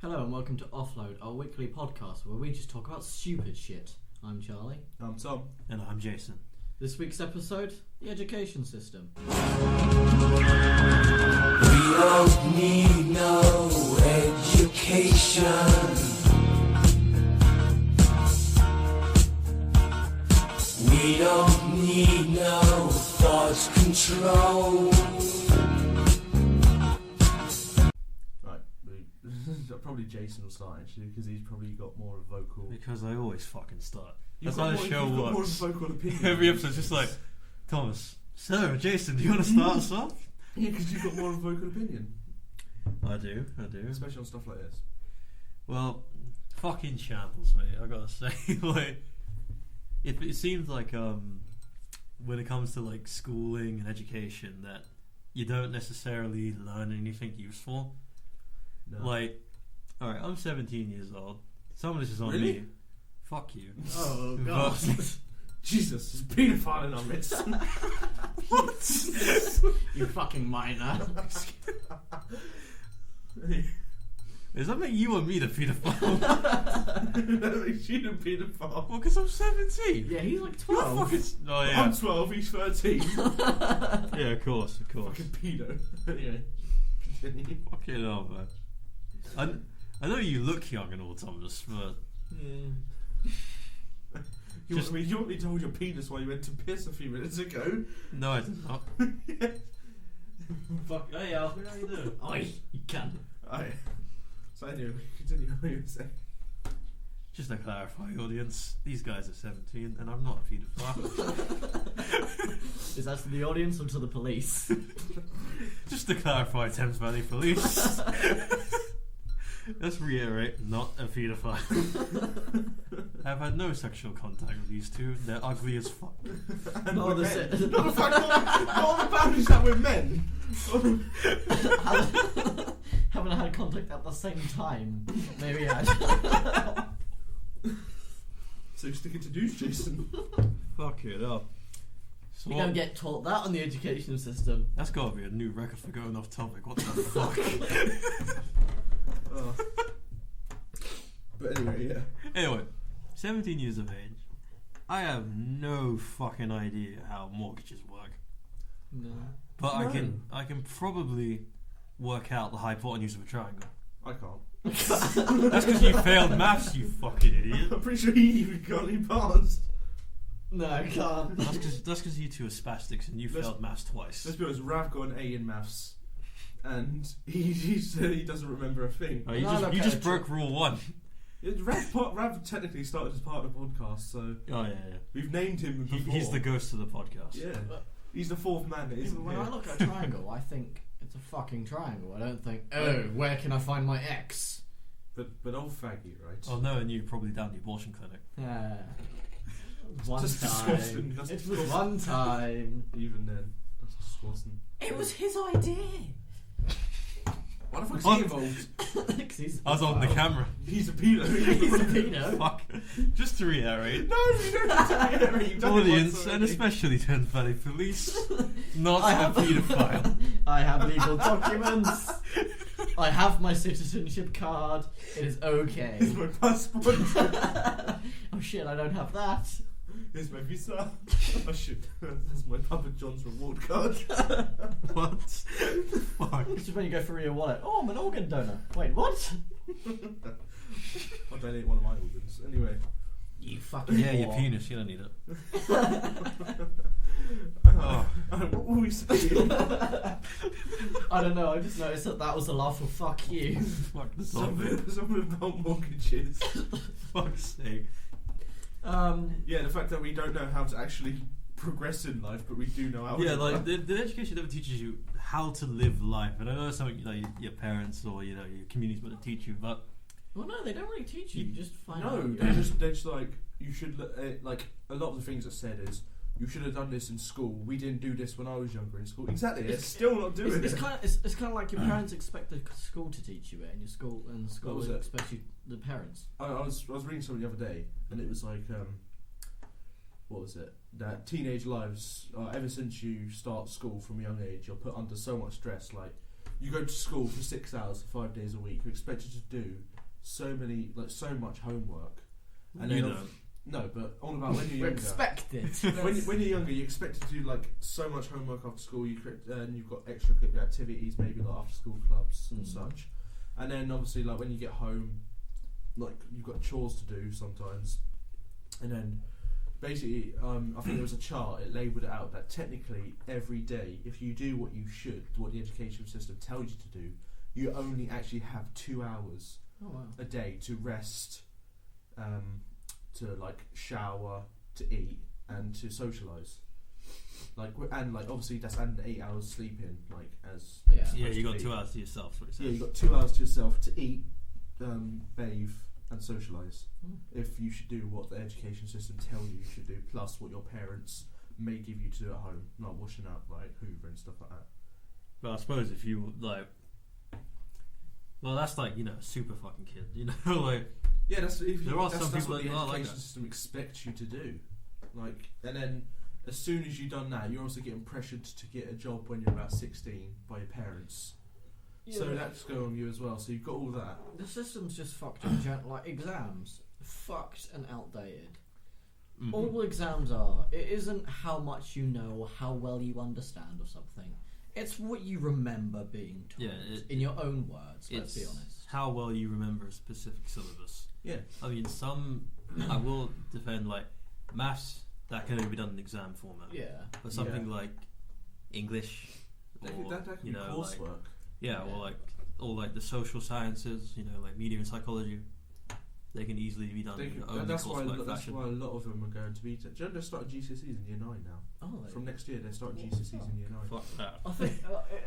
Hello and welcome to Offload, our weekly podcast where we just talk about stupid shit. I'm Charlie. I'm Tom. And I'm Jason. This week's episode, the education system. We don't need no education. We don't need no thought control. Probably Jason will start actually because he's probably got more of a vocal. Because I always fucking start. You've That's how got the show more of a works. vocal opinion. Every episode's just like, Thomas, so Jason, do you want to start us off? Yeah, because you've got more of a vocal opinion, I do. especially on stuff like this. Well, fucking shambles, mate. I gotta say, like, it seems like when it comes to like schooling and education, that you don't necessarily learn anything useful. No. Like, all right, I'm 17 years old. Some of this is on Really? me. Fuck you. Oh god. Jesus, there's paedophile in our midst. What? You fucking minor. Does that make you and me the paedophile? That makes you the paedophile. Well, because I'm 17. Yeah, he's like You're 12. fucking... Oh, yeah. I'm 12, he's 13. Yeah, of course. Fucking pedo. Anyway, continue. Fucking hell, man. I know you look young and all, Thomas, but... You want me to hold your penis while you went to piss a few minutes ago? No, I did not. Fuck. Hey, Alfie, how you doing? Oi, you can. Alright. So anyway, continue what you were saying. Just to clarify, audience, these guys are 17 and I'm not a paedophile. Is that to the audience or to the police? Just to clarify, Thames Valley Police. Let's reiterate, not a paedophile. I've had no sexual contact with these two. They're ugly as fuck. No, With that's men. it. Not the fact not the boundaries that with men. Haven't had contact at the same time. Maybe I. So you're sticking to dudes, Jason. Fuck it up. So You don't get taught that on the education system. that's gotta be a new record for going off topic. What the fuck? Oh. But anyway, yeah. Anyway, 17 years of age. I have no fucking idea how mortgages work. No. But No. I can probably work out the hypotenuse of a triangle. I can't. That's because you failed maths, you fucking idiot. I'm pretty sure he even got any passed. No, I can't. That's because you two are spastics and you failed maths twice. Let's be honest, Rav got an A in maths. And he said he doesn't remember a thing. Oh, No, you just broke rule 1. Rav technically started as part of the podcast, so Oh yeah. we've named him before. He's the ghost of the podcast. Yeah. He's the fourth man that isn't When here. I look at a triangle, I think it's a fucking triangle. I don't think, oh, where can I find my X? But old faggy, right? Oh no, and you probably down the abortion clinic. Yeah. One Just time. disgusting. That's It was disgusting. one time. Even then, that's disgusting. It was his idea. Why the fuck is What? he involved? 'Cause he's I was on the camera. He's a pedo. He's a pedo. Fuck. Just to reiterate, No, you don't have to reiterate. You've done it audience once and already. especially Thames Valley Police, not I a have- paedophile. I have legal documents. I have my citizenship card. It is okay. Here's my passport. Oh shit, I don't have that. Here's my visa. Oh shit. That's my Papa John's reward card. What? Fuck. This is when you go through your wallet. Oh, I'm an organ donor. Wait, what? I'll donate one of my organs. Anyway. You fucking Yeah, your whore. penis. You don't need it. What were we saying? I don't know, I just noticed that was a laugh of fuck you. Fuck the topic. Something about mortgages. Fuck's sake. Yeah, the fact that we don't know how to actually progress in life, but we do know how. Yeah, to like the education never teaches you how to live life, and I know it's something like your parents or your community's going to teach you, but Well, no, they don't really teach you. You just find out. No, they're just like you should. Like a lot of the things that said is you should have done this in school. We didn't do this when I was younger in school. Exactly, it's still not doing It's it. kind of like your parents expect the school to teach you it, and the school What was it? expects you the parents. I was reading something the other day, and it was like, what was it? That teenage lives, ever since you start school from a young age, you're put under so much stress. Like you go to school for 6 hours, 5 days a week. You're expected to do so much homework. And You then don't. no, but on about when you're We're younger. expected. when you're younger, you're expected to do like so much homework after school. And you've got extracurricular activities, maybe like after school clubs and such. And then obviously, like when you get home, like you've got chores to do sometimes. And then basically, I think there was a chart. It labelled it out that technically every day, if you do what you should, what the education system tells you to do, you only actually have 2 hours a day to rest, to like shower, to eat, and to socialise. Obviously that's and 8 hours sleeping, like as Yeah, you got 2 hours to yourself. What it says. you got 2 hours to yourself to eat, bathe, and socialise. If you should do what the education system tells you should do, plus what your parents may give you to do at home, like washing up, like Hoover and stuff like that. But I suppose if you like, well, that's like super fucking kid, like. Yeah, that's There are some that's people what the that are like education that. system expects you to do. Like, and then as soon as you've done that, you're also getting pressured to get a job when you're about 16 by your parents. Yeah. So that's going on you as well. So you've got all that. The system's just fucked in general. Like exams, fucked and outdated. Mhm. All exams are. It isn't how much you know or how well you understand or something. It's what you remember being taught. Yeah, in your own words. Let's It's be honest. how well you remember a specific syllabus. Yeah. I mean, I will defend like maths that can only be done in exam format. Yeah. But something like English, or That can be like, coursework. yeah, or like the social sciences, like media and psychology, they can easily be done in only That's why coursework that's fashion. why a lot of them are going to BTEC. Do you know they're starting GCSEs in year 9 now? Oh, From next year they're starting GCSEs in year 9. Fuck that. I think.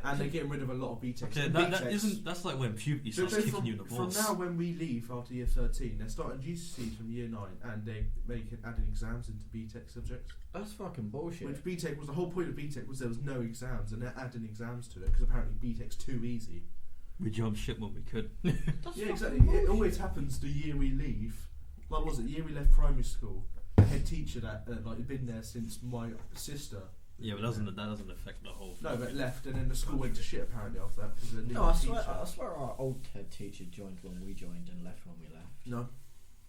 And they're getting rid of a lot of BTECs. Okay, And that BTECs isn't. That's like when puberty starts kicking you in the from balls. now when we leave after year 13, they're starting GCSEs from year 9 and they're adding exams into BTEC subjects. That's fucking bullshit. Which BTEC was the whole point of BTEC was there was no exams and they're adding exams to it because apparently BTEC's too easy. We jumped ship when we could. That's Yeah, fucking exactly. bullshit. It always happens the year we leave. Like, was it the year we left primary school? The head teacher that had been there since my sister. Yeah, but that doesn't affect the whole. No, but left, and then the school went to shit apparently after that because of the new No, I teacher. swear our old head teacher joined when we joined and left when we left. No,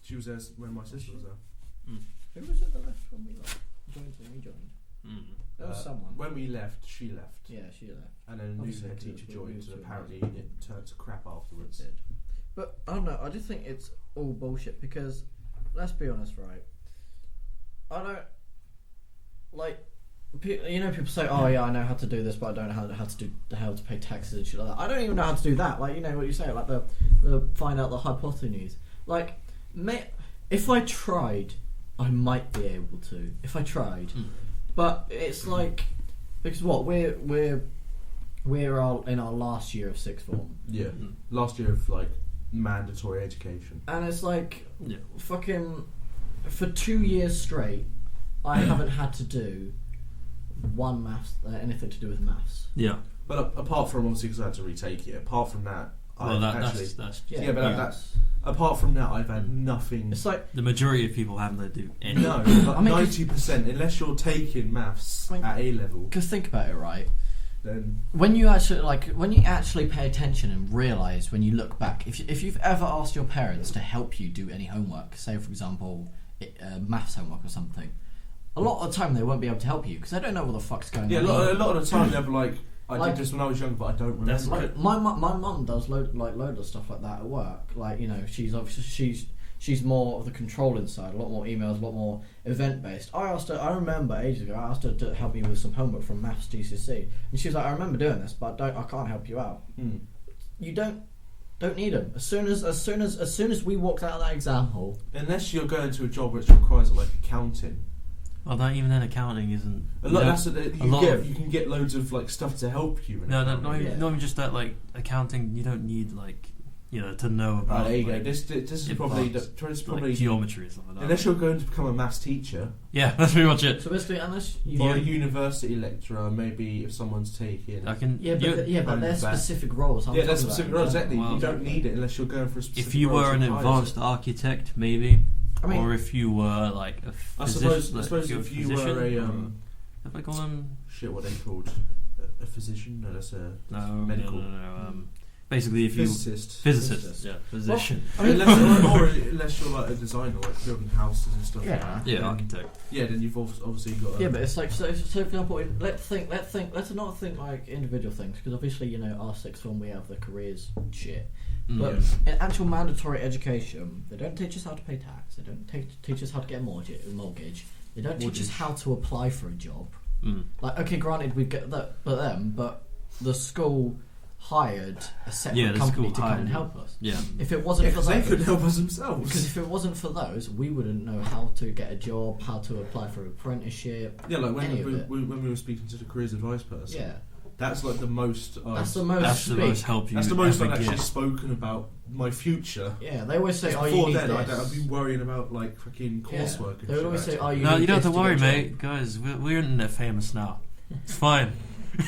she was there when my sister was there. Who was it that left when we left? Joined when we joined. There was someone. When we left, she left. Yeah, she left. And then a new Obviously, head because teacher we joined, moved and to apparently another it turned to crap afterwards. But I don't know. I just think it's all bullshit because, let's be honest, right? I don't like. People say, "Oh yeah, I know how to do this, but I don't know how to pay taxes and shit like that." I don't even know how to do that. Like, what you say, like the find out the hypotenuse. Like, if I tried, I might be able to. If I tried, but it's like because what we're in our last year of sixth form. Yeah, last year of like mandatory education. And it's like, fucking, for 2 years straight, I haven't had to do one maths, anything to do with maths. Yeah. But apart from obviously because I had to retake it, apart from that, that's apart from that, I've had nothing. It's like the majority of people haven't had to do anything. No, I mean, 90%, unless you're taking maths at A level. because think about it, right? Then When you actually pay attention and realise when you look back, if you've ever asked your parents to help you do any homework, say for example, maths homework or something, a lot of the time they won't be able to help you because they don't know what the fuck's going on. a lot of the time they'll be like, I Like- did this when I was young, but I don't remember. Like, my mum does load of stuff like that at work. Like, she's obviously she's more of the controlling side, a lot more emails, a lot more event based. I remember ages ago, I asked her to help me with some homework from maths GCSE, and she was like, I remember doing this, but I can't help you out. You don't need them. As soon as we walked out of that exam hall, Unless you're going to a job which requires like accounting. Well, not even then accounting isn't. You can get loads of like stuff to help you. No, accounting. not even just that. Like accounting, you don't need like to know about. There you go. like, This is probably like geometry and stuff like that. unless you're going to become a maths teacher. Yeah, that's pretty much it. so basically, unless you Or a university lecturer, maybe if someone's taking. I can. but they're specific roles. Yeah, that's specific roles. Exactly. Well, you don't need it unless you're going for a specific. If you role were an to apply advanced it. architect, maybe, I mean, or if you were like a I physician, suppose if you were a if I call them shit, what they called a physician? No, that's a medical. No. Basically, if physicist, yeah, physician. Well, I mean, unless you're like a designer, like building houses and stuff. Yeah. Like that. Yeah, architect. Yeah, then you've obviously got. Yeah, but it's like so. For example, let's not think like individual things because obviously our sixth form we have the careers shit. But in actual mandatory education, they don't teach us how to pay tax. They don't teach us how to get a mortgage. They don't teach us how to apply for a job. Like, okay, granted, we get that, but the school hired a separate company to come and help us. Yeah. If it wasn't for those, they could help us themselves. Because if it wasn't for those, we wouldn't know how to get a job, how to apply for an apprenticeship. Yeah, like when we were speaking to the careers advice person. Yeah. That's like the most. That's the most help you. That's the most I've actually get. spoken about my future. Yeah, they always say, "Oh, you before need then, this." I'd be worrying about like fucking coursework. They would always say, "Oh, you no, need you don't have this to worry, get a mate. Guys, we're internet famous now. It's fine.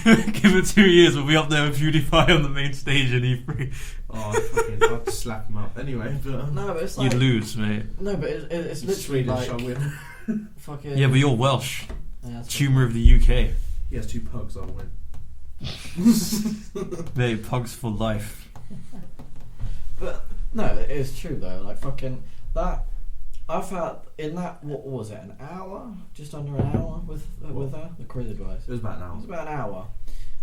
Give it 2 years, we'll be up there with PewDiePie on the main stage in E3. Oh, I'd slap him up anyway. But No, but it's like You'd lose, mate. No, but it's literally Swedish, like I win. fucking. Yeah, but you're Welsh. Yeah, that's Tumour of the UK. He has 2 pugs, I'll win. Mate, pugs for life. But no, it is true though. Like fucking that. I've had in that what was it? An hour, just under an hour with her, the career advice. It was about an hour. It was about an hour.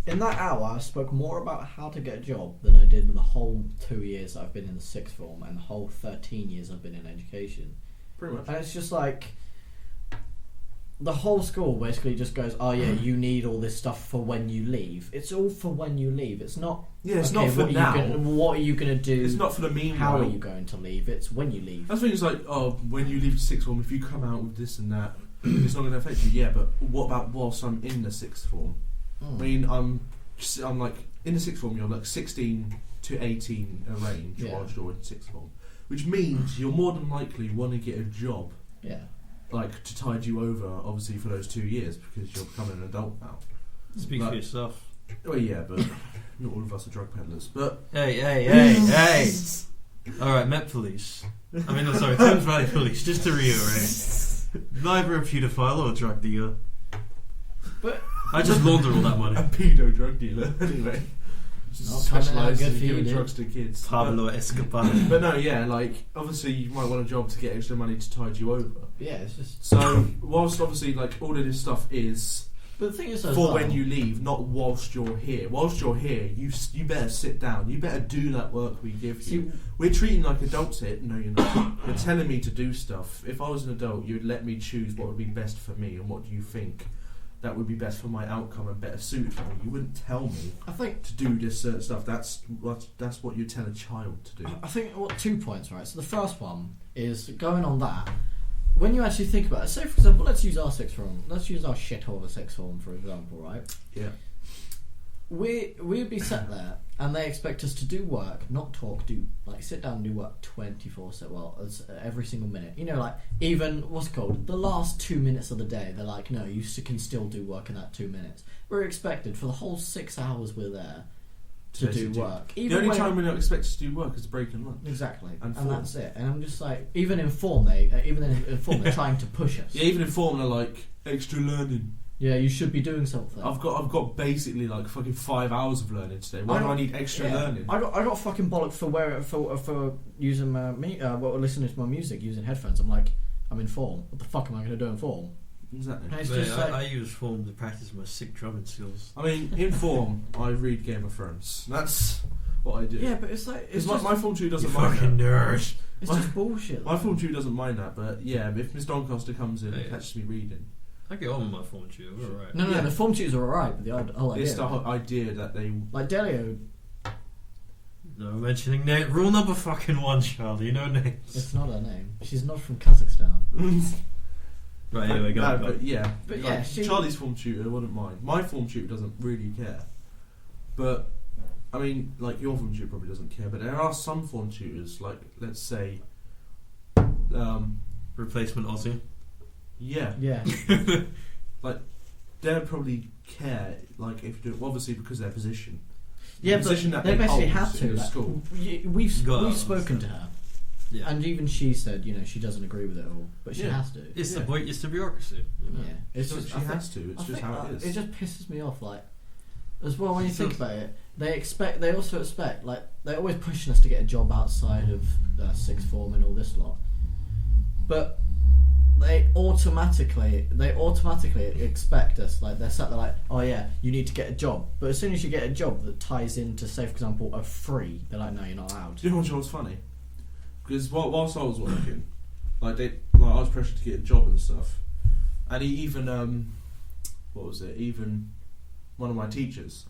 In that hour, I spoke more about how to get a job than I did in the whole 2 years I've been in the sixth form and the whole 13 years I've been in education. Pretty much. And it's just like the whole school basically just goes, "Oh yeah, you need all this stuff for when you leave." It's all for when you leave. It's not. Yeah, it's not for now. What are you gonna do? It's not for the meanwhile. How are you going to leave? It's when you leave. That's the thing. It's like, oh, when you leave the sixth form, if you come out with this and that, it's not going to affect you. Yeah, but what about whilst I'm in the sixth form? I mean, I'm like in the sixth form. You're like 16 to 18 a range whilst you're in sixth form, which means you're more than likely want to get a job. Yeah. Like to tide you over, obviously for those 2 years because you're becoming an adult now. Speak for yourself. Well, yeah, but not all of us are drug peddlers. But Hey! Alright, Met Police. I mean, sorry, Thames Valley Police, just to reiterate. Neither a paedophile or a drug dealer. But I just launder all that money. A pedo drug dealer, anyway. Not Specialised coming out in good for giving you, drugs to kids. Pablo Escobar. But no, yeah, like obviously you might want a job to get extra money to tide you over. yeah, it's just. So whilst obviously like all of this stuff is But the thing is, for when you leave, not whilst you're here. Whilst you're here, you better sit down. You better do that work we give you. We're treating like adults here. No, you're not. You're telling me to do stuff. If I was an adult, you'd let me choose what would be best for me and what do you think that would be best for my outcome and better suited for me. You wouldn't tell me I think to do this certain stuff. That's what you tell a child to do. I think 2 points, right? So the first one is going on that. When you actually think about it, say for example, let's use our sixth form. Let's use our shithole of sixth form for example, right? Yeah. We'd be sat there and they expect us to do work, not talk, sit down and do work 24/7. Well, every single minute. You know, like even what's it called the last 2 minutes of the day. They're like, no, you can still do work in that 2 minutes. We're expected for the whole 6 hours we're there to do work. The only time we're not expected to do work is break and lunch. Exactly, and that's it. And I'm just like, even in form, they're trying to push us. Yeah, even in form, they're like extra learning. Yeah, you should be doing something. I've got basically like fucking 5 hours of learning today. Why do I need extra learning? I got fucking bollocked for using listening to my music using headphones. I'm like, I'm in form. What the fuck am I going to do in form? Exactly. And it's just I use form to practice my sick drumming skills. I mean, in form, I read Game of Thrones. That's what I do. Yeah, but it's like my form tutor doesn't You mind fucking that. nerd. It's just bullshit. My form tutor doesn't mind that, but yeah, if Miss Doncaster comes in and catches me reading, I get on with my form tutor. We're alright. No, the form tutors are alright, but the whole idea. it's the whole idea that they like Delio. No mentioning name. Rule number fucking 1, Charlie. No names. It's not her name. She's not from Kazakhstan. Right. Anyway, go. But yeah, But like, yeah, Charlie's form tutor wouldn't mind. My form tutor doesn't really care, but I mean, like your form tutor probably doesn't care. But there are some form tutors, like let's say, Replacement Aussie. yeah, like they'd probably care, like if you do, obviously because their position. Yeah, the position but that they basically hold have to. in the Like, school. we've Gotta spoken to her, Yeah. and even she said, she doesn't agree with it all, but she Yeah. has to. It's Yeah. the bureaucracy. You know? Yeah, it's just She I think- has to. It's I just think, how it is. It just pisses me off. Like, as well, when you think about it, they also expect, like, they're always pushing us to get a job outside of sixth form and all this lot. But they automatically expect us, like, they're sat there like, oh yeah, you need to get a job. But as soon as you get a job that ties into, say for example, a free, they're like, no, you're not allowed. Do you know what's funny? Because whilst I was working, I was pressured to get a job and stuff, and even even one of my teachers,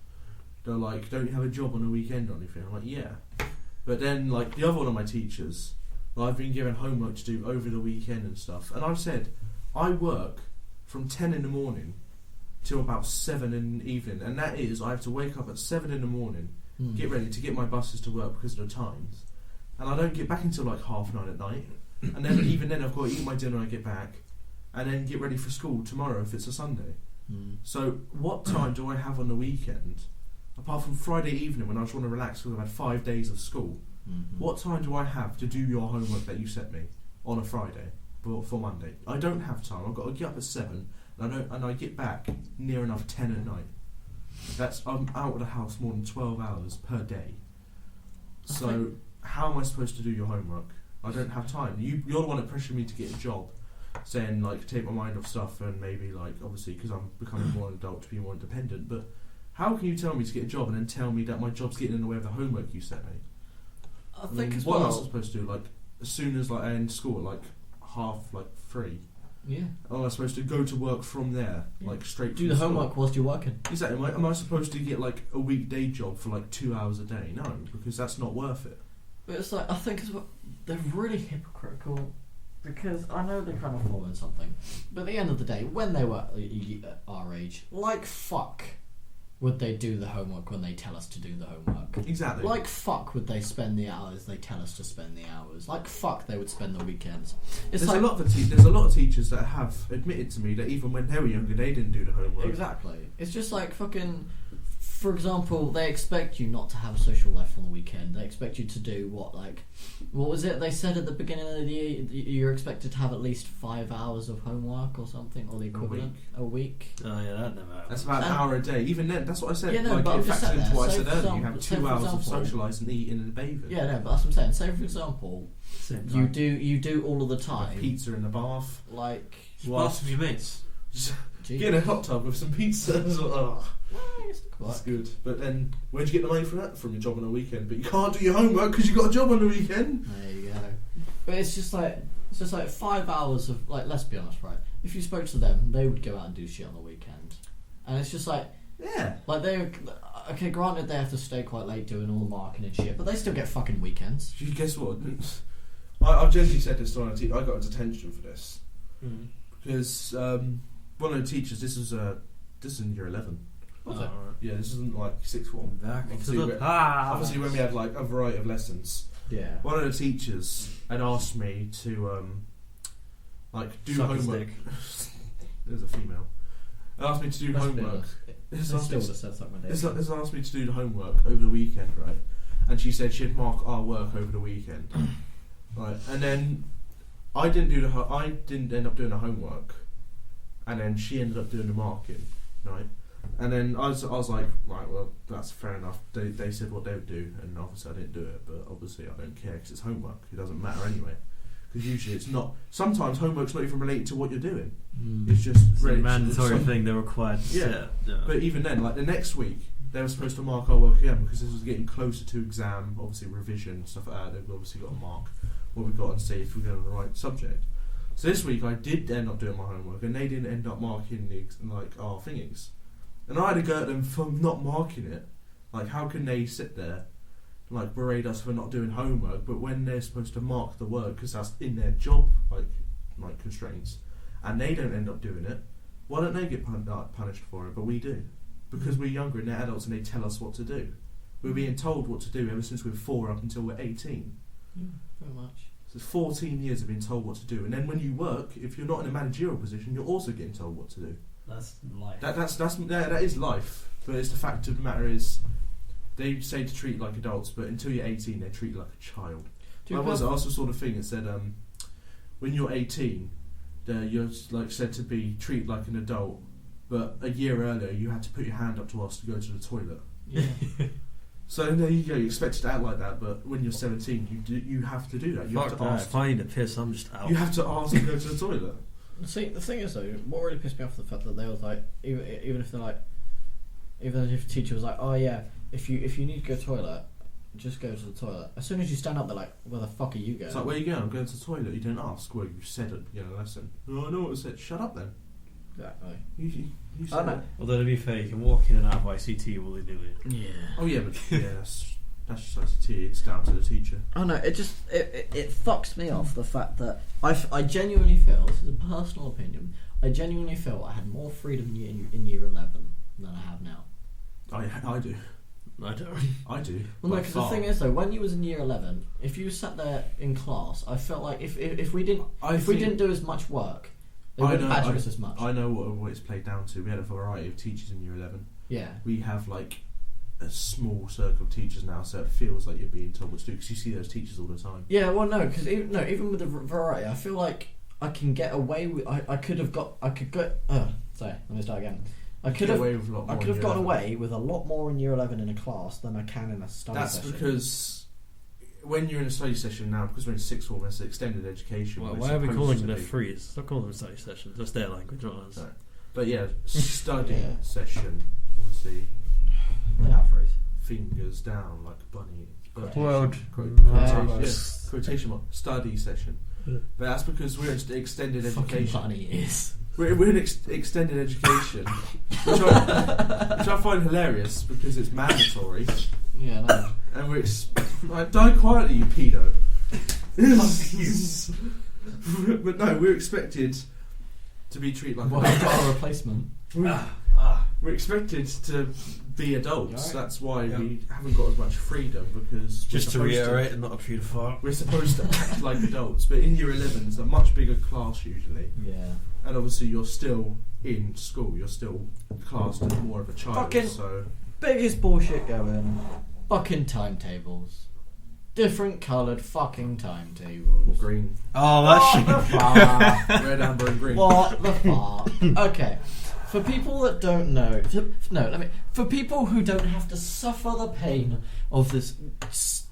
they're like, don't you have a job on a weekend or anything? I'm like, yeah. But then, like, the other one of my teachers, I've been given homework to do over the weekend and stuff, and I've said, I work from 10 in the morning till about 7 in the evening, and that is, I have to wake up at 7 in the morning, get ready to get my buses to work because of the times, and I don't get back until like 9:30 at night, and then even then I've got to eat my dinner when I get back, and then get ready for school tomorrow if it's a Sunday. So what time do I have on the weekend, apart from Friday evening when I just want to relax because I've had 5 days of school? What time do I have to do your homework that you set me on a Friday for Monday? I don't have time. I've got to get up at 7 and I get back near enough 10 at night. I'm out of the house more than 12 hours per day. So how am I supposed to do your homework? I don't have time. You're the one that pressured me to get a job, saying like take my mind off stuff and maybe like obviously because I'm becoming more an adult to be more independent. But how can you tell me to get a job and then tell me that my job's getting in the way of the homework you set me? I think as what well. else am I supposed to do? Like as soon as like I end school, like 3:30. Yeah. Am I supposed to go to work from there, like straight? Do the homework whilst you're working. Exactly. Am I supposed to get like a weekday job for like 2 hours a day? No, because that's not worth it. But it's like, I think as well, they're really hypocritical, because I know they're kind of following something, but at the end of the day, when they were our age, like fuck would they do the homework when they tell us to do the homework. Exactly. Like fuck would they spend the hours they tell us to spend the hours. Like fuck they would spend the weekends. It's there's like, there's a lot of teachers that have admitted to me that even when they were younger, they didn't do the homework. Exactly. It's just like fucking. For example, they expect you not to have a social life on the weekend. They expect you to do what was it they said at the beginning of the year? You're expected to have at least 5 hours of homework or something, or the equivalent a week. Oh yeah, that never happens. That's about an hour a day. Even then, that's what I said. Yeah, no, like, but I'm in just fact, saying into what I that. said Say, earlier, for you have example- 2 hours of example- socialising, eating, and bathing. Yeah, no, but that's what I'm saying. Say for example, you do all of the time. Pizza in the bath. Like Whilst with your mates. Get in a hot tub with some pizza. Oh. That's good. But then, where'd you get the money for that? From your job on a weekend. But you can't do your homework because you got a job on the weekend. There you go. But it's just like 5 hours of, like, let's be honest, right? If you spoke to them, they would go out and do shit on the weekend, and it's just like, yeah, like okay, granted they have to stay quite late doing all the marking and shit, but they still get fucking weekends. Guess what? I've generally said this to my teacher. I got a detention for this because one of the teachers. This is in year 11. Was it? Yeah, this isn't like sixth form. Obviously, when we had like a variety of lessons, Yeah. one of the teachers had asked me to do Suck his homework. dick. There's a female. It asked me to do Let's be homework. honest. This Still asked would me have said something like This that. asked me to do the homework over the weekend, right? And she said she'd mark our work over the weekend, right? And then I didn't end up doing the homework, and then she ended up doing the marking, right? And then I was like, right, well, that's fair enough. They said what they would do, and obviously I didn't do it, but obviously I don't care because it's homework. It doesn't matter anyway. Because usually it's not. Sometimes homework's not even related to what you're doing. It's just It's a related to mandatory some- thing they're required to Yeah. set. Yeah. But even then, like the next week, they were supposed to mark our work again because this was getting closer to exam, obviously revision, stuff like that. They've obviously got to mark what we've got and see if we're going on the right subject. So this week I did end up doing my homework and they didn't end up marking our thingies. And I had to go at them for not marking it. Like, how can they sit there and like berate us for not doing homework, but when they're supposed to mark the work because that's in their job like constraints, and they don't end up doing it, why don't they get punished for it, but we do? Because we're younger and they're adults and they tell us what to do. We're being told what to do ever since we're 4 up until we're 18. Yeah, very much. So 14 years of being told what to do, and then when you work, if you're not in a managerial position, you're also getting told what to do. That's life. That is life. But it's the fact of the matter is, they say to treat like adults, but until you're 18, they treat you like a child. I also saw the thing that said, when you're 18, you're like said to be treated like an adult but a year earlier you had to put your hand up to ask to go to the toilet. Yeah. So there you go. You're expected to act like that, but when you're 17, you have to do that. You Fuck have to that. ask. If I need a piss, I'm just out. You have to ask to go to the toilet. See, the thing is though, what really pissed me off is the fact that they was like, even if they're like, even if the teacher was like, oh yeah, if you need to go to the toilet, just go to the toilet. As soon as you stand up, they're like, where the fuck are you going? It's like, where you going? I'm going to the toilet. You didn't ask. Well, you said at the beginning of the lesson. Oh, I know what I said. Shut up then. Exactly. You I said know. it. Although to be fair, you can walk in and out of ICT willy-nilly. Yeah. Oh yeah, but yeah, that's just ICT. It's down to the teacher. I know. It just it fucks me off the fact that I genuinely feel, this is a personal opinion, I genuinely feel I had more freedom in year 11 than I have now. I do. I don't. I do. Well, no, By because the far. thing is though, when you was in year 11, if you sat there in class, I felt like if we didn't do as much work, they wouldn't badger us as much. I know what it's played down to. We had a variety of teachers in year 11. Yeah. We have like a small circle of teachers now, so it feels like you're being told what to do because you see those teachers all the time. Yeah, well, no, because even with the variety, I feel like I can get away with. I could go. Sorry, let me start again. I could have gotten away with a lot more in year 11 in a class than I can in a study session. That's because when you're in a study session now, because we're in sixth form, it's extended education. Well, we're why are we supposed calling to it a be. freeze? Stop calling them study sessions. That's their language, not ours. No. But yeah, study Yeah. session. Obviously, They are freeze. fingers down like a bunny. Quote. Quotation mark. Study session. But that's because we're in extended Fucking education. funny is. We're in extended education, which I find hilarious because it's mandatory, Yeah, no. and we're like, die quietly, you pedo. But no, we're expected to be treated like What about a replacement? we're expected to be adults. Right. That's why Yeah. we haven't got as much freedom because Just to reiterate, and not a paedophile. we're supposed to act like adults. But in year 11, it's a much bigger class usually. Yeah. And obviously, you're still in school. You're still classed as more of a child. Fucking- So Biggest bullshit going. Fucking timetables. Different coloured fucking timetables. green, Oh, What the fuck? red, amber, and green. What the fuck? Okay. For people that don't know, for people who don't have to suffer the pain of this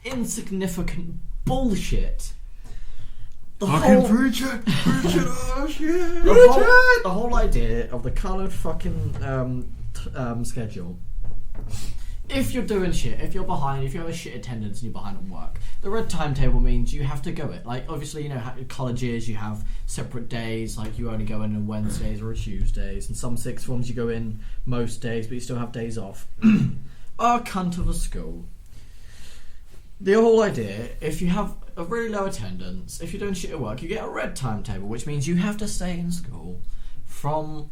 insignificant bullshit, the whole idea of the coloured fucking schedule. If you're doing shit, if you're behind, if you have a shit attendance and you're behind on work, the red timetable means you have to go it. Like, obviously, you know, colleges, you have separate days, like you only go in on Wednesdays or Tuesdays, and some sixth forms you go in most days, but you still have days off. Our cunt of a school. The whole idea, if you have a really low attendance, if you're doing shit at work, you get a red timetable, which means you have to stay in school from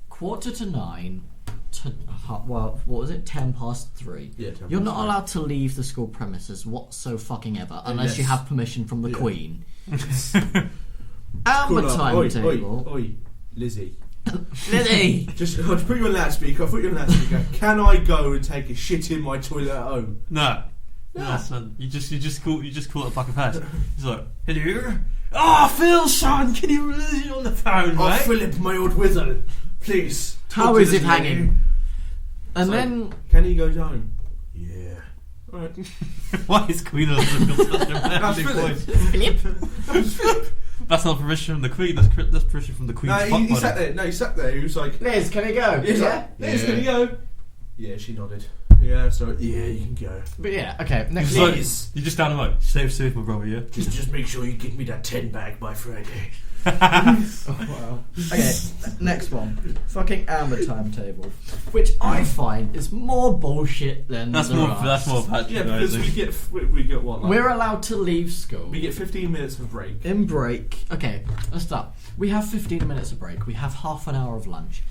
9:15 to, well, what was it, 3:10. Yeah, 10 You're past not 3. allowed to leave the school premises whatsoever unless you have permission from the Yeah. Queen. Call Amber up, timetable. Oi, Lizzie. Lily! Just I'll put you on loudspeaker. Can I go and take a shit in my toilet at home? No. No, son. You just call it a fucking pass. He's like, hello? Oh, Phil, son, can you listen on the phone, Oh, mate? Philip, my old wizard, please. How talk to is this it hanging? lady. And So, then... Can he go down? Yeah. Alright. Why is Queen Elizabeth got such a That's manly Philip. voice? That's not permission from the Queen. That's permission from the Queen's No, fuck he buddy. sat there. No, he sat there. He was like, Liz, can I go? he's Yeah? like, Liz, can you go? Yeah, she nodded. Yeah, so yeah, you can go. But yeah, okay, next He's one. like, you just down the road. Stay safe, my brother, yeah? Just make sure you give me that 10 bag by Friday. Oh, wow. Okay, next one. Fucking Amber timetable, which I find is more bullshit than That's the more rest. patronising. Yeah, because we get what? Like, We're allowed to leave school. we get 15 minutes of break. In break, okay, let's start. We have 15 minutes of break. We have half an hour of lunch.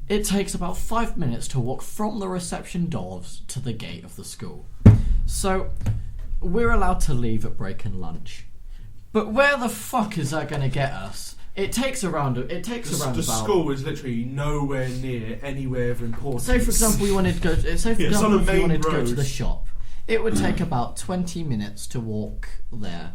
It takes about 5 minutes to walk from the reception doors to the gate of the school. So, we're allowed to leave at break and lunch. But where the fuck is that going to get us? It takes around The about... school is literally nowhere near anywhere of importance. Say for example you wanted to go. Say for Yeah, it's on example a if you main wanted to go road. to the shop, it would take about 20 minutes to walk there.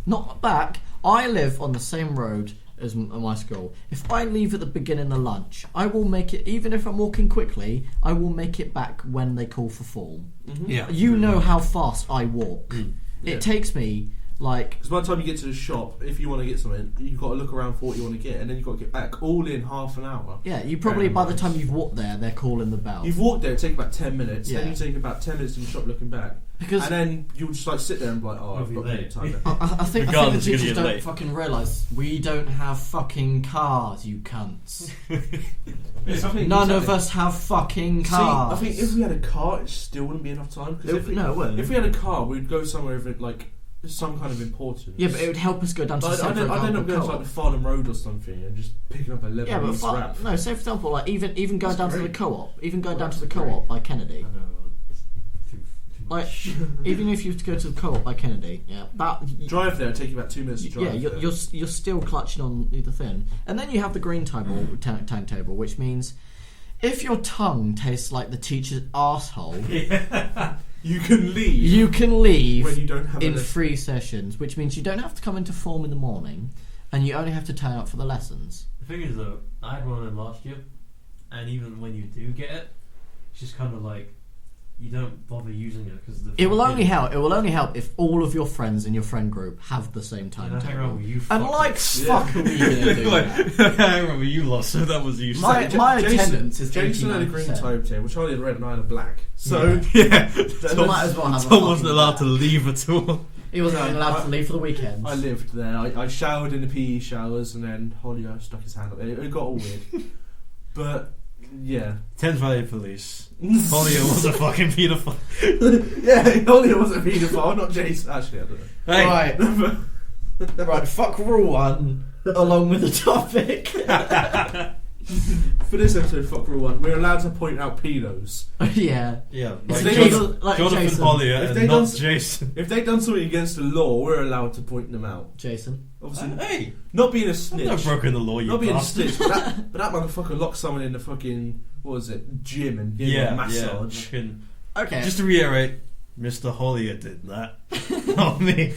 Not back. I live on the same road is my school. If I leave at the beginning of lunch, I will make it. Even if I'm walking quickly, I will make it back when they call for form. Yeah. You know how fast I walk. Yeah. It takes me like. Because by the time you get to the shop, if you want to get something, you've got to look around for what you want to get, and then you've got to get back, all in half an hour. Yeah, you probably by the time you've walked there, they're calling the bell. You've walked there, it takes about 10 minutes, Yeah. then you take about 10 minutes in the shop looking back. Because and then you'll just like sit there and be like, oh, I've got plenty of time left. I think the Regardless, you're teachers gonna get don't late. fucking realise we don't have fucking cars, you cunts. Yes, I think None of exactly. us have fucking See, cars. I think if we had a car, it still wouldn't be enough time. 'Cause if we had a car, we'd go somewhere of it, like some kind of importance. Yeah, but it would help us go down to I'd say, for end up example, going to like the Farnham Road or something and just picking up a yeah, but Lebanese wrap. no. Say for example, like even going That's down to great. the co-op, even going down to That's the co-op by Kennedy. I know. Too Like, much. even if you were to go to the co-op by Kennedy, yeah, that Drive there, it'd take you about 2 minutes to drive. yeah, there. you're still clutching on the thing, and then you have the green timetable, which means if your tongue tastes like the teacher's asshole, You can leave. you can leave when you don't have in a 3 sessions, which means you don't have to come into form in the morning, and you only have to turn up for the lessons. The thing is though, I had one of them last year, and even when you do get it, it's just kind of like you don't bother using it because It will only help. It will only help if all of your friends in your friend group have the same Hang on timetable. with you. And like fuck, are we gonna do that? Hang on with you lot. So that was you. My attendance is Jason had a green 89%. timetable, Charlie had red, and I had a black. So yeah. So might as well have a Tom wasn't fucking allowed to black. leave at all. He wasn't even allowed to leave for the weekends. I lived there. I showered in the PE showers, and then Holly stuck his hand up there. It got all weird. But yeah, Thames Valley Police. Holly was a fucking paedophile. yeah, Holly was a paedophile, not Jason. Actually, I don't know. Hey. Right, right. Fuck rule 1, along with the topic. For this episode, fuck rule 1, we're allowed to point out pedos. Yeah. Yeah, It's like, illegal, Jonathan, like Jonathan Jason. Hollier If and they not done- Jason. If they've done something against the law, we're allowed to point them out. Jason. Obviously, Hey, not being a I've snitch. not broken the law, you Not being a bastard. snitch, but that motherfucker locked someone in the fucking, what was it, gym and gave him a massage. Yeah. Okay. Just to reiterate, Mr. Hollier did that, not me.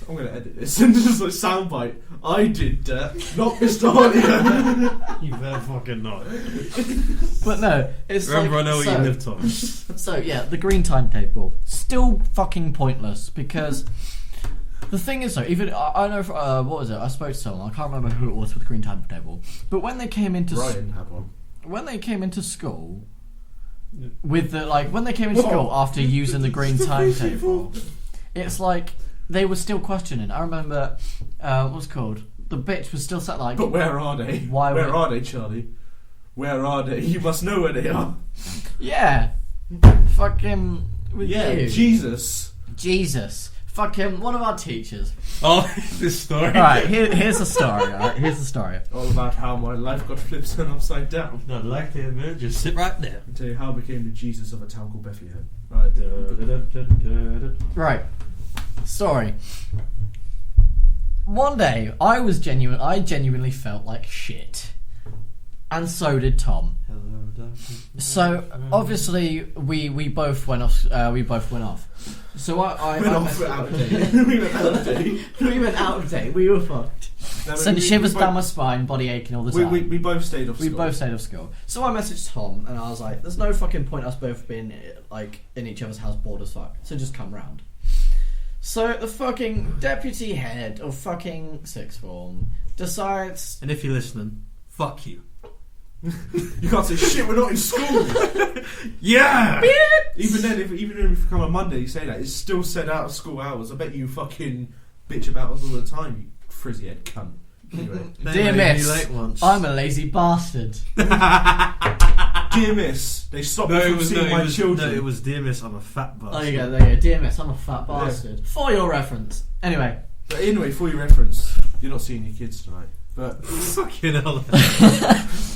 I'm gonna edit this and just like soundbite. I did that, not Mr. Hollier. You better fucking not. But no, it's Remember, like, I know where so, you live, Tom. So yeah, the green timetable still fucking pointless because the thing is though, even I know what was it? I spoke to someone. I can't remember who it was with the green timetable. But when they came into Ryan had one. when they came into school with the when they came into school after using the green timetable, it's like they were still questioning. I remember what's it called? The bitch was still sat like, But where are they? Why Where would- are they, Charlie? Where are they? You must know where they are. yeah, fucking with Yeah, you. Jesus, fucking one of our teachers. Oh, this story. Alright, here's the story, alright? Here's the story. All about how my life got flipped and upside down. No, like to admit, just sit right there. I'll tell you how I became the Jesus of a town called Bethlehem. Right. Right. Story. One day, I genuinely felt like shit. And so did Tom. Hello, darkness. So, obviously, we both went off, So I Went off out of date. We went out of date. we went out of date, we were fucked. No, Sent shivers we down my spine, body aching all the time. we both stayed off We school. both stayed off school. So I messaged Tom and I was like, there's no fucking point us both being in each other's house bored as fuck. So just come round. So the fucking deputy head of fucking sixth form decides And if you're listening, fuck you. You can't say shit. We're not in school. Yeah! Even then, if you come on Monday, you say that it's still said out of school hours. I bet you fucking bitch about us all the time. You frizzy head cunt. Anyway, Dear made me miss, late once. I'm a lazy bastard. dear miss, they stopped me from seeing my children. No, it was dear miss, I'm a fat There bastard. you go, there you go. Dear miss, I'm a fat bastard. For your reference. Anyway. But anyway, for your reference, you're not seeing your kids tonight. But Fucking hell.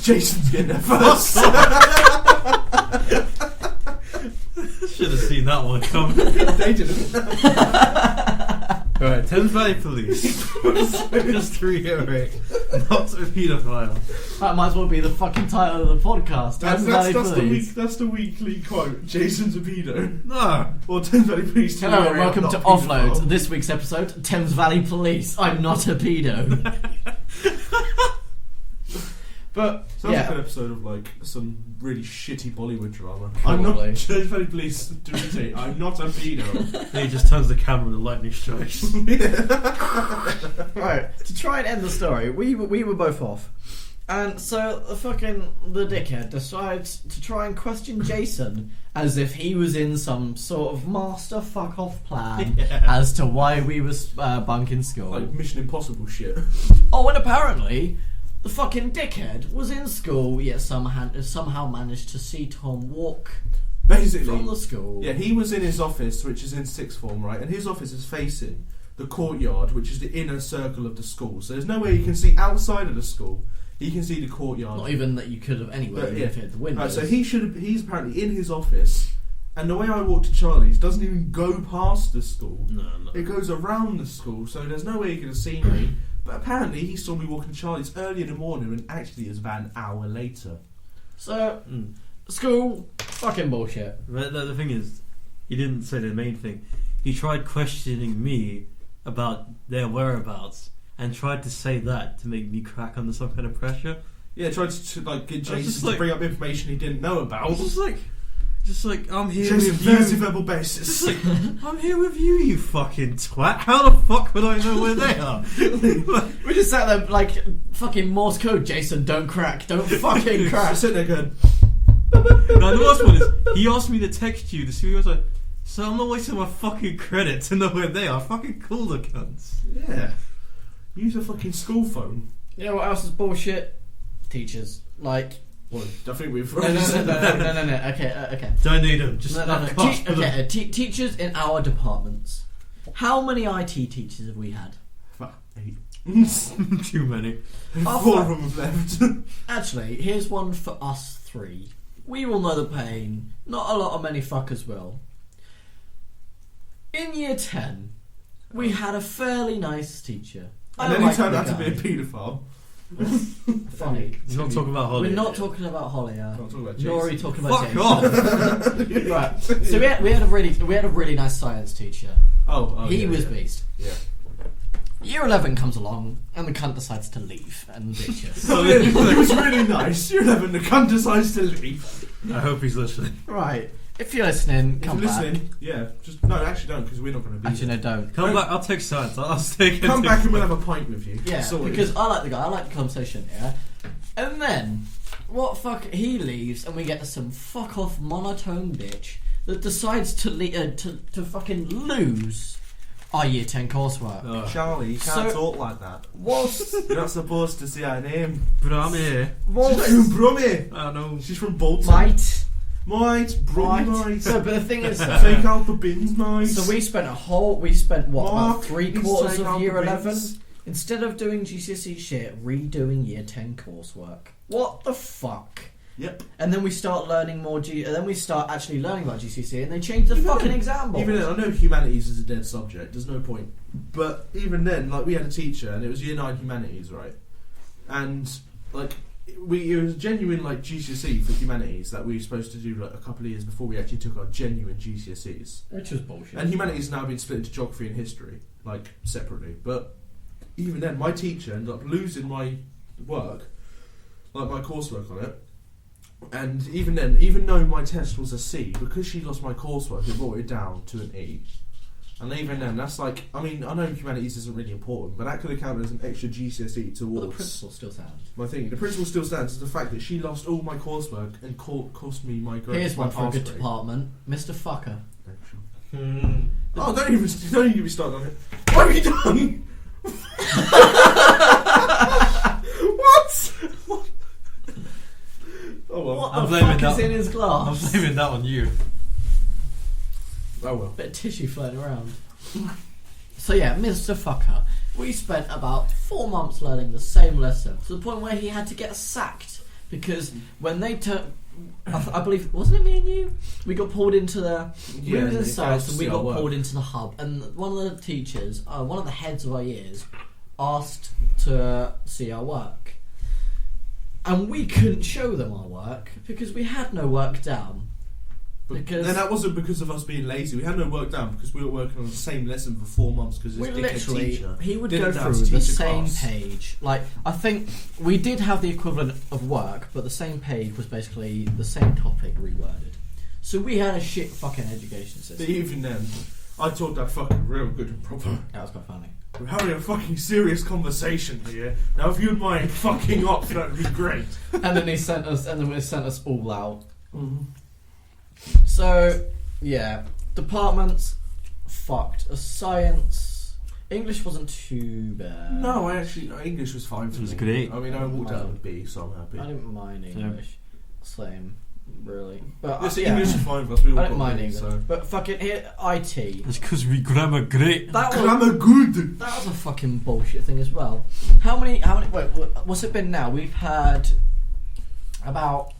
Jason's getting there first. Should have seen that one coming. They didn't. Right, Thames Valley Police. Just to reiterate, not a paedophile. That might as well be the fucking title of the podcast. That's Thames Valley the Police. that's the weekly quote. Jason's a pedo. No. Or Thames Valley Police. Hello and I'm welcome not to a Offload. paedophile. This week's episode, Thames Valley Police. I'm not a pedo. But Sounds like an yeah, episode of like some really shitty Bollywood drama. Probably. I'm not. Very please do say I'm not a pedo. He just turns the camera and the lightning strikes. right. To try and end the story, we were both off, and so the dickhead decides to try and question Jason as if he was in some sort of master fuck off plan as to why we was bunking school. Like Mission Impossible shit. Oh, and apparently the fucking dickhead was in school, yet somehow managed to see Tom walk Basically, from the school. yeah, he was in his office, which is in sixth form, right? And his office is facing the courtyard, which is the inner circle of the school. So there's no way you can see outside of the school. He can see the courtyard. Not even that you could have anyway, But, even yeah. if you had the Right, windows. so he's apparently in his office, and the way I walk to Charlie's doesn't even go past the school. No. It goes around the school, so there's no way he could have seen me. But apparently he saw me walking to Charlie's early in the morning, and actually it was about an hour later. So, school, fucking bullshit. But the thing is, he didn't say the main thing. He tried questioning me about their whereabouts and tried to say that to make me crack under some kind of pressure. Yeah, tried to like get I was Jason just to like- bring up information he didn't know about. I was just like, I'm here Jason, with very you. verbal basis. Just like, I'm here with you, you fucking twat. How the fuck would I know where they are? We just sat there like fucking Morse code. Jason, don't crack, don't fucking I crack. sit there going, Now the worst one is, he asked me to text you to see who he was like, so I'm not wasting my fucking credit to know where they are. Fucking call the cunts. yeah, use a fucking school phone. You know what else is bullshit? Teachers. Like, Well, I think we've no. Okay. Don't need them. Just No. fuck off with them. Teachers in our departments. How many IT teachers have we had? Fuck, 8. Too many. Oh, 4 fuck. of them have left. Actually, here's one for us 3. We will know the pain. Not a lot of many fuckers will. In year 10, we had a fairly nice teacher. And then he liked turned the out to be a guy. paedophile. Funny. We're not talking about Holly. We're not talking about Holly. Not talking about Nor are we Jason. talking about Fuck Jason. off. Right. So we had a really nice science teacher. Oh, He yeah, was yeah. beast. Yeah. Year 11 comes along, and the cunt decides to leave and ditch us. So it was really nice. Year 11, the cunt decides to leave. I hope he's listening. Right. If you're listening, If come you're back. listening, yeah, just no, actually don't, because we're not going to be. Actually, no, don't. Come back. I'll take science. I'll take it. Come back and we'll have a pint with you. Yeah, Sorted. because I like the guy. I like the conversation. Yeah, and then what? Fuck, he leaves, and we get some fuck off monotone bitch that decides to fucking lose our year 10 coursework. Oh. Charlie, you can't talk like that. Whilst You're not supposed to say her name. But I'm here. She's not even Brummy. I know. She's from Bolton. mate, Brummy, mate. mate. So, but the thing is, Take out the bins, mate. so we spent what, Mark, about 3 please quarters take of out year the 11? bins. Instead of doing GCSE shit, redoing year 10 coursework. What the fuck? Yep. And then we start learning more and then we start actually learning about GCSE, and they change the fucking exam board. Even then, I know humanities is a dead subject. There's no point. But even then, like, we had a teacher, and it was year 9 humanities, right? And like, it was genuine like GCSE for humanities that we were supposed to do like a couple of years before we actually took our genuine GCSEs. Which was bullshit. And humanities has now been split into geography and history, like separately. But even then, my teacher ended up losing my work, like my coursework on it. And even then, even though my test was a C, because she lost my coursework, it brought it down to an E. And even then, that's like, I mean, I know humanities isn't really important, but that could have counted as an extra GCSE Well, the towards principle still sounds. my thing. The principle still stands is the fact that she lost all my coursework and cost me my grade. Here's my one for a pass good grade. department, Mr. Fucker. Oh, don't even be started on it. What have you done? What? Oh well. What I'm the blaming fuck is that- in his I'm glass? blaming that on you. Oh well. Bit of tissue floating around. So yeah, Mr. Fucker. We spent about 4 months learning the same lesson to the point where he had to get sacked because when they turned, I believe, wasn't it me and you? We got pulled into the we were in they science and we see our got work. pulled into the hub, and one of the teachers, one of the heads of our years, asked to see our work, and we couldn't show them our work because we had no work down. But Because- then that wasn't because of us being lazy. We had no work done because we were working on the same lesson for 4 months because We this dickhead literally, teacher. he would didn't go know how through to the teach a same class. page. Like, I think we did have the equivalent of work, but the same page was basically the same topic reworded. So we had a shit fucking education But system. even then, I taught that fucking real good and proper. That was quite funny. We're having a fucking serious conversation here. Now, if you'd mind fucking off, that would be great. And then he sent us all out. So, yeah, departments fucked. Science, English wasn't too bad. No, English was fine for It was me. great. I mean, I walked out with B, so I'm happy. I didn't mind English. Same, really. But Yes, yeah, English is fine for us. We all I didn't got mind B, English. so. But fucking here, IT. It's because we grammar great. That was Grammar good. that was a fucking bullshit thing as well. How many? Wait, what's it been now? We've had about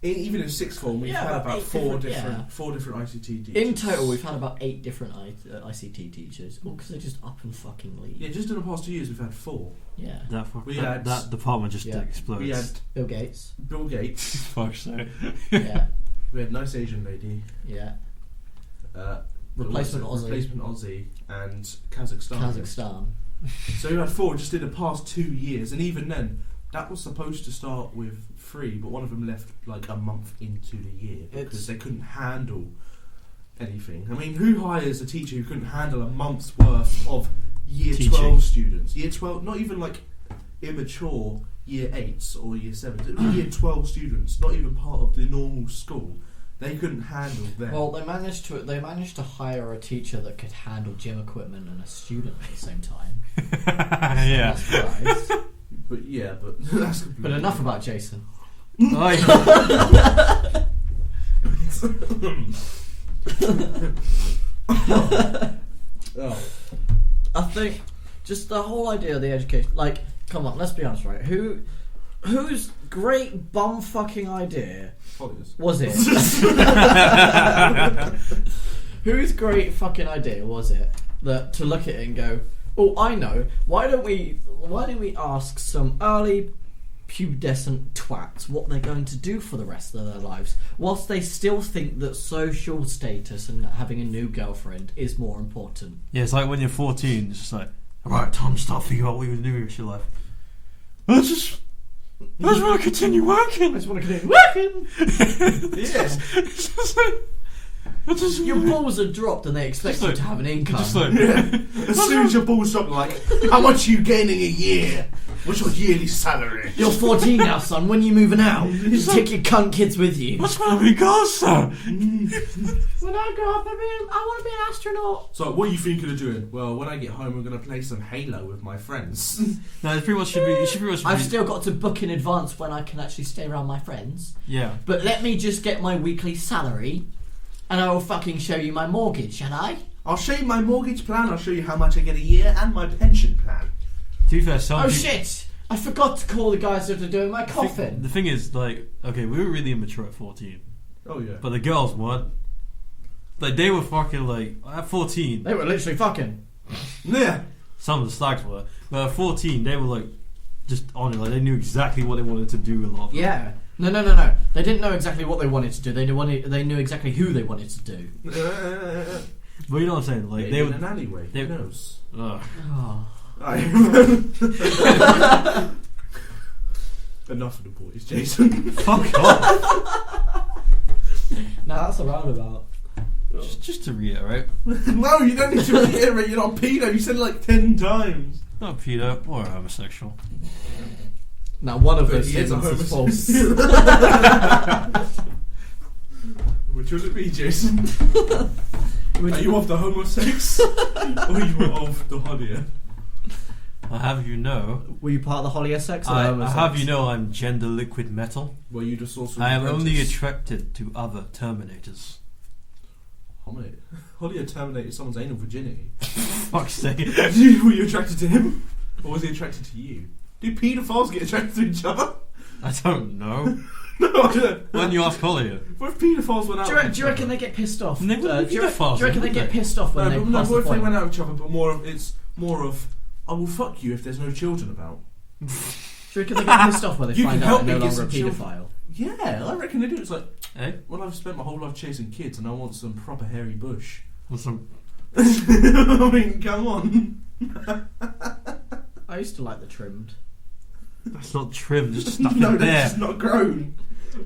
Even in sixth form, we've Yeah, had about about eight four different- different ICT teachers. in total. We've had about 8 different ICT teachers, all because they just up and fucking leave. Yeah, just in the past 2 years, we've had 4. Yeah. That department just Yeah. explodes. We had Bill Gates. Bill Gates. Fuck's sake. Yeah. We had nice Asian lady. Yeah. Uh, Replacement Aussie. Replacement Aussie and Kazakhstan. Kazakhstan. So we had 4 just in the past 2 years, and even then, that was supposed to start with 3, but one of them left like a month into the year because they couldn't handle anything. I mean, who hires a teacher who couldn't handle a month's worth of year Teaching. 12 students? Year 12, not even like immature year 8s or year 7s. It was year 12 students, not even part of the normal school. They couldn't handle them. Well, they managed to hire a teacher that could handle gym equipment and a student at the same time. Yeah. That's nice. But yeah, but that's But enough about Jason. Oi. Oh. I think just the whole idea of the education, like, come on, let's be honest, right? Whose great bum fucking idea Follies. was it? Whose great fucking idea was it that to look at it and go, oh, I know. Why don't we ask some early pubescent twats what they're going to do for the rest of their lives, whilst they still think that social status and having a new girlfriend is more important. Yeah, it's like when you're 14, it's just like, alright, time to start figuring out what you're going to do with your life. I just want to continue working. I just want to continue working. Yes. It's just like, Your balls are dropped and they expect Just you like- to have an income. just like, As soon as your balls drop, like, how much are you gaining a year? What's your yearly salary? You're 14 now, son. When are you moving out? You take your cunt kids with you. what's my big goal, sir? When I grow up, I want to be an astronaut. So, what are you thinking of doing? Well, when I get home, I'm going to play some Halo with my friends. No, it pretty much should be. It should pretty much I've be. still got to book in advance when I can actually stay around my friends. Yeah. But let me just get my weekly salary, and I will fucking show you my mortgage, shall I? I'll show you my mortgage plan, I'll show you how much I get a year, and my pension plan. To be fair, some Oh people- shit! I forgot to call the guys that are doing my coffin. The thing is, like, okay, we were really immature at 14, Oh, yeah. but the girls weren't. Like, they were fucking like at 14. They were literally fucking. Yeah. Some of the slags were, but at 14, they were like just on it. Like, they knew exactly what they wanted to do. A lot. Of them. Yeah. No. They didn't know exactly what they wanted to do. They knew exactly who they wanted to do. But you know what I'm saying? Like, Maybe they in would. an alleyway. they- Who knows? Ugh. Oh. Enough of the boys, Jason. Fuck off. Now that's a roundabout. Just to reiterate, No, you don't need to reiterate. You're not a pedo. You said it like 10 times. not Peter or homosexual. Now one of But those he is a statements is false. Which would it be, Jason? Are you of the homosex? Or are you of the holier? I have you know. Were you part of the Holy Essex? Or I homosex? have you know. I'm gender liquid metal. Were you just also I am only attracted to other Terminators. Holier terminated someone's anal virginity. Fuck's sake. Were you attracted to him? Or was he attracted to you? Do paedophiles get attracted to each other? I don't know. No, I don't. When you ask Collier. What if paedophiles went out? Do you reckon they get pissed off? And they wouldn't be do you pedophiles, reckon they would get they? pissed off when they No, pass what the if they point? went out with each other, but it's more of, I will fuck you if there's no children about. Do you reckon they get pissed off when they You find can out help they're no me get longer a some children. paedophile? Yeah, I reckon they do. It's like, Eh? Well, I've spent my whole life chasing kids, and I want some proper hairy bush. Or some... I mean, come on. I used to like the trimmed. That's not trimmed, just stuff No, in there. that's just not grown.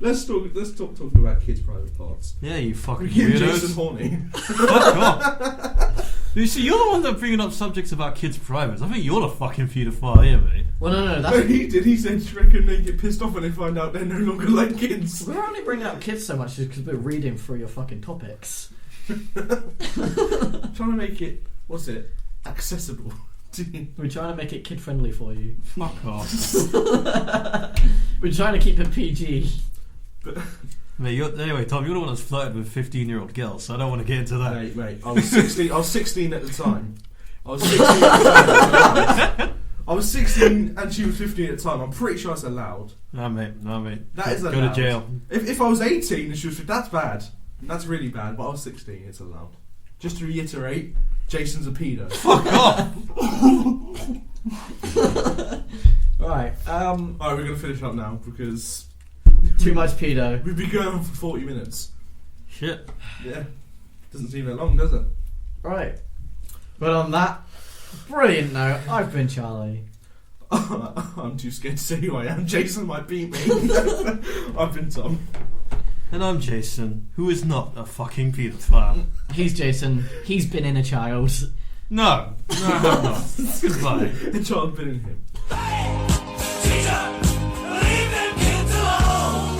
Let's talk talking about kids' private parts. Yeah, you fucking We get weirdos. Jason horny. Fuck off. You see, you're the one that bringing up subjects about kids' privates. I think you're the fucking paedophile here, mate. Well, no, No, that's... he did. He said, "Do you reckon they get pissed off when they find out they're no longer like kids?" We're only bringing up kids so much just because we're reading through your fucking topics. Trying to make it, what's it, accessible to you. We're trying to make it kid friendly for you. Fuck off. We're trying to keep it PG. Mate, anyway, Tom, you're the one that's flirted with 15-year-old girls, so I don't want to get into that. Mate, I was 16. I was 16 at the time. I was 16 at the time. I was 16 and she was 15 at the time. I'm pretty sure it's allowed. No, mate. That is Go allowed. to jail. If I was 18 and she was, that's bad. That's really bad. But I was 16. It's allowed. Just to reiterate, Jason's a pedo. Fuck off. Right, Alright, we're gonna finish up now because too much pedo. we've been going on for 40 minutes. Shit. Yeah, doesn't seem that long, does it? Right. But on that brilliant note, I've been Charlie. I'm too scared to say who I am. Jason might beat me. I've been Tom. And I'm Jason, who is not a fucking paedophile. He's Jason. He's been in a child. No, I have not. Goodbye. The child been in him. Teacher, leave them kids alone.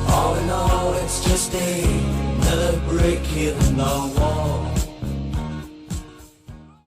All in all, it's just another brick in the wall.